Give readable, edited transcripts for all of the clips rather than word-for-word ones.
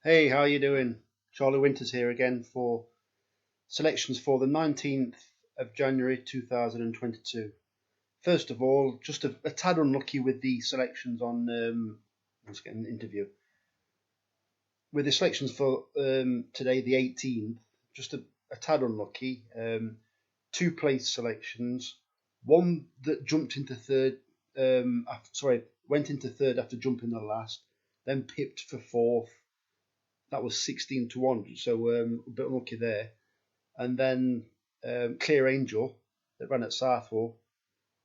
Hey, how you doing? Charlie Winters here again for selections for the 19th of January 2022. First of all, just a tad unlucky with the selections on. Let's get an interview with the selections for today, the 18th. Just a tad unlucky. Two place selections. One that jumped into third. Went into third after jumping the last. Then pipped for fourth. That was 16 to 1, so a bit unlucky there. And then Clear Angel that ran at Southwell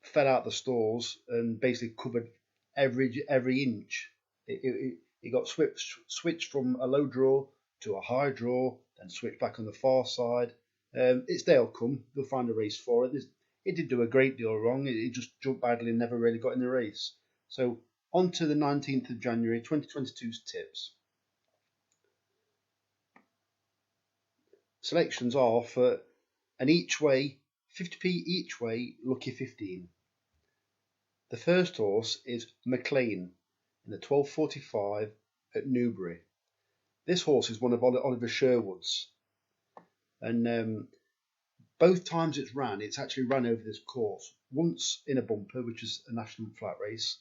fell out the stalls and basically covered every inch. It got switched from a low draw to a high draw, then switched back on the far side. It's Dale come. They'll find a race for it. It did do a great deal wrong. It just jumped badly and never really got in the race. So on to the 19th of January 2022's tips. Selections are for an each way, 50p each way, lucky 15. The first horse is McLean in the 12:45 at Newbury. This horse is one of Oliver Sherwood's, and both times it's actually ran over this course. Once in a bumper, which is a national flat race,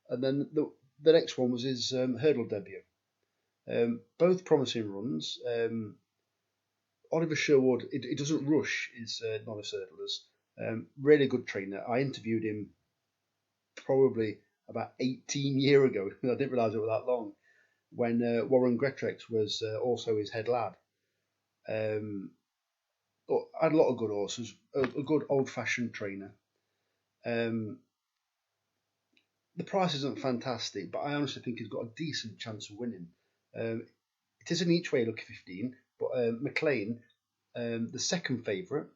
and then the next one was his hurdle debut. Both promising runs. Oliver Sherwood, it doesn't rush his novice hurdlers. Really good trainer. I interviewed him probably about 18 years ago. I didn't realise it was that long. When Warren Grettrex was also his head lad. But I had a lot of good horses. A good old-fashioned trainer. The price isn't fantastic, but I honestly think he's got a decent chance of winning. It is an each way lucky 15, but McLean, the second favourite,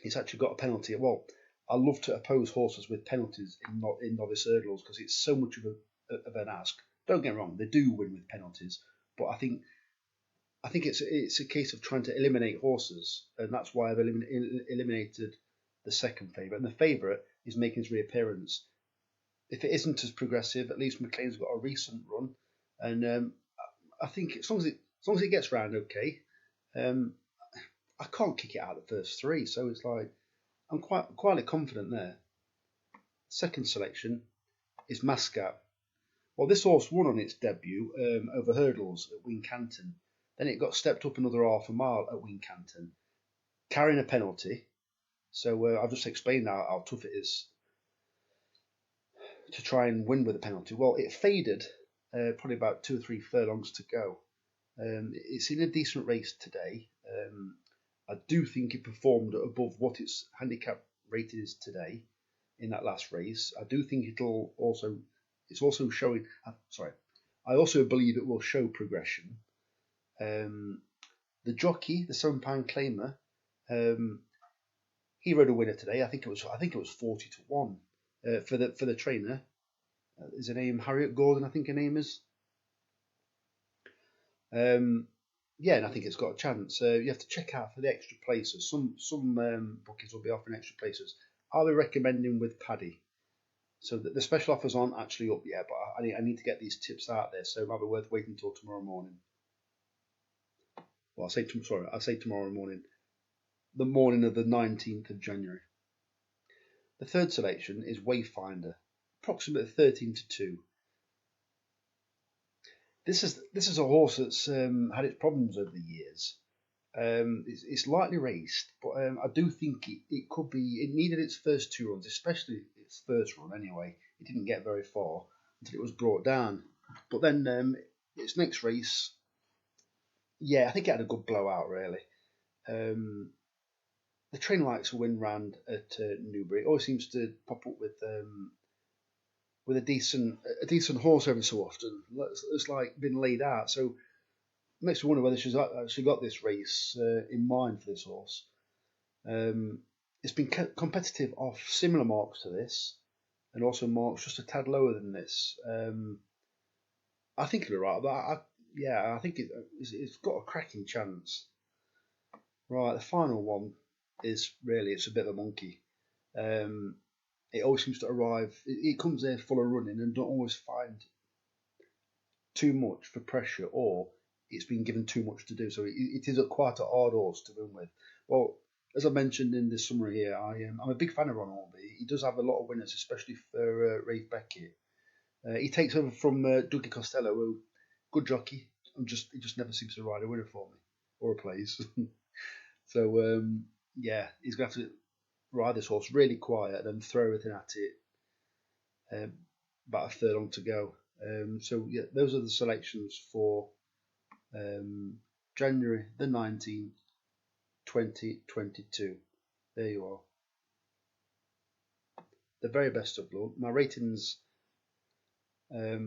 he's actually got a penalty. Well, I love to oppose horses with penalties in novice hurdles because it's so much of an ask. Don't get me wrong, they do win with penalties, but I think it's a case of trying to eliminate horses, and that's why I've eliminated the second favourite. And the favourite is making his reappearance. If it isn't as progressive, at least McLean's got a recent run, and I think as long as it gets round okay, I can't kick it out the first three. So it's like I'm quite confident there. Second selection is Mascap. Well, this horse won on its debut over hurdles at Wincanton. Then it got stepped up another half a mile at Wincanton, carrying a penalty. So I've just explained how tough it is to try and win with a penalty. Well, it faded probably about 2 or 3 furlongs to go. It's in a decent race today. I do think it performed above what its handicap rated is today in that last race. I do think it's also showing. I also believe it will show progression. The jockey, the £7 claimer, he rode a winner today. I think it was 40 to 1 for the trainer. Is her name Harriet Gordon? I think her name is. Yeah, and I think it's got a chance. You have to check out for the extra places. Some bookies will be offering extra places. I'll be recommending with Paddy. So the special offers aren't actually up yet, but I need to get these tips out there. So it might be worth waiting until tomorrow morning. Well, I'll say tomorrow morning, the morning of the 19th of January. The third selection is Wayfinder, approximately 13 to 2. This is a horse that's had its problems over the years. It's lightly raced, but I do think it could be. It needed its first 2 runs, especially its first run. Anyway, it didn't get very far until it was brought down. But then its next race, yeah, I think it had a good blowout. Really, the train likes a win round at Newbury. It always seems to pop up with a decent horse every so often. It's like been laid out. So it makes me wonder whether she's actually got this race in mind for this horse. It's been competitive off similar marks to this, and also marks just a tad lower than this. I think it'll be right, but I think it's got a cracking chance. Right, the final one is really it's a bit of a monkey. It always seems to arrive. It comes there full of running and don't always find too much for pressure, or it's been given too much to do. So it is quite a hard horse to win with. Well, as I mentioned in this summary here, I'm a big fan of Ron Albee. He does have a lot of winners, especially for Rafe Beckett. He takes over from Dougie Costello, who good jockey. He just never seems to ride a winner for me or a place. So yeah, he's going to have to ride this horse really quiet and throw everything at it. About a furlong to go. So yeah, those are the selections for January the 19th, 2022. There you are. The very best of luck. My ratings, I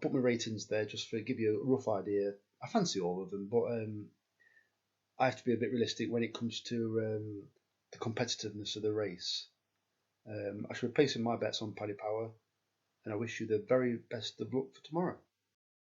put my ratings there just to give you a rough idea. I fancy all of them, but I have to be a bit realistic when it comes to the competitiveness of the race. I should be placing my bets on Paddy Power, and I wish you the very best of luck for tomorrow.